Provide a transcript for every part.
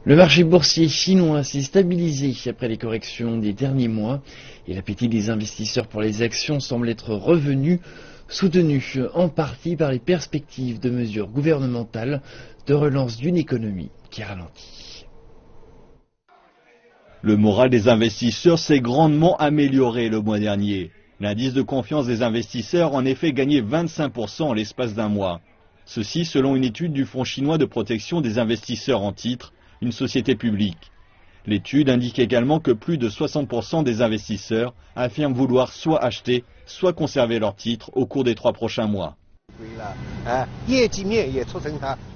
Le marché boursier chinois s'est stabilisé après les corrections des derniers mois et l'appétit des investisseurs pour les actions semble être revenu, soutenu en partie par les perspectives de mesures gouvernementales de relance d'une économie qui ralentit. Le moral des investisseurs s'est grandement amélioré le mois dernier. L'indice de confiance des investisseurs a en effet gagné 25% en l'espace d'un mois. Ceci selon une étude du Fonds chinois de protection des investisseurs en titres, une société publique. L'étude indique également que plus de 60% des investisseurs affirment vouloir soit acheter, soit conserver leurs titres au cours des 3 prochains mois.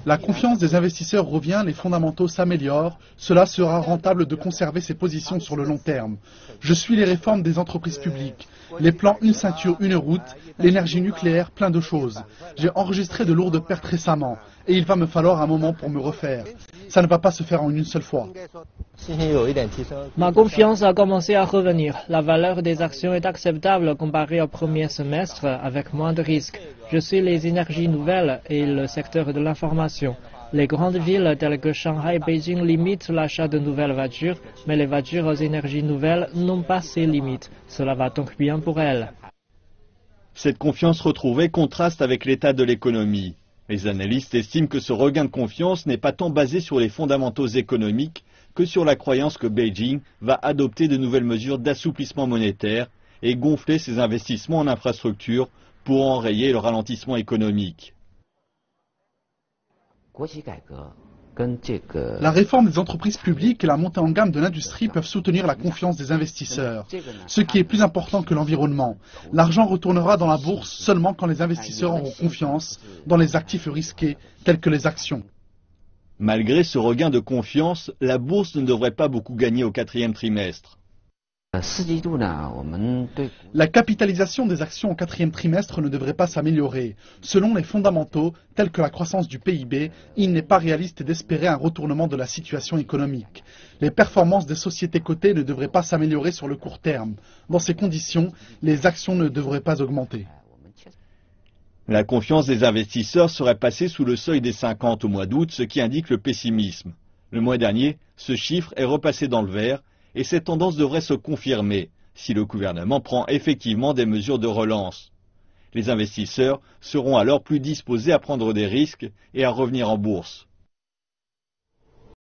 La confiance des investisseurs revient, les fondamentaux s'améliorent. Cela sera rentable de conserver ses positions sur le long terme. Je suis les réformes des entreprises publiques, les plans une ceinture, une route, l'énergie nucléaire, plein de choses. J'ai enregistré de lourdes pertes récemment et il va me falloir un moment pour me refaire. Ça ne va pas se faire en une seule fois. Ma confiance a commencé à revenir. La valeur des actions est acceptable comparée au premier semestre avec moins de risques. Je suis les énergies nouvelles et le secteur de l'information. Les grandes villes telles que Shanghai et Beijing limitent l'achat de nouvelles voitures, mais les voitures aux énergies nouvelles n'ont pas ces limites. Cela va donc bien pour elles. Cette confiance retrouvée contraste avec l'état de l'économie. Les analystes estiment que ce regain de confiance n'est pas tant basé sur les fondamentaux économiques que sur la croyance que Beijing va adopter de nouvelles mesures d'assouplissement monétaire et gonfler ses investissements en infrastructures pour enrayer le ralentissement économique. La réforme des entreprises publiques et la montée en gamme de l'industrie peuvent soutenir la confiance des investisseurs, ce qui est plus important que l'environnement. L'argent retournera dans la bourse seulement quand les investisseurs auront confiance dans les actifs risqués tels que les actions. Malgré ce regain de confiance, la bourse ne devrait pas beaucoup gagner au 4e trimestre. La capitalisation des actions au 4e trimestre ne devrait pas s'améliorer. Selon les fondamentaux, tels que la croissance du PIB, il n'est pas réaliste d'espérer un retournement de la situation économique. Les performances des sociétés cotées ne devraient pas s'améliorer sur le court terme. Dans ces conditions, les actions ne devraient pas augmenter. La confiance des investisseurs serait passée sous le seuil des 50 au mois d'août, ce qui indique le pessimisme. Le mois dernier, ce chiffre est repassé dans le vert et cette tendance devrait se confirmer si le gouvernement prend effectivement des mesures de relance. Les investisseurs seront alors plus disposés à prendre des risques et à revenir en bourse.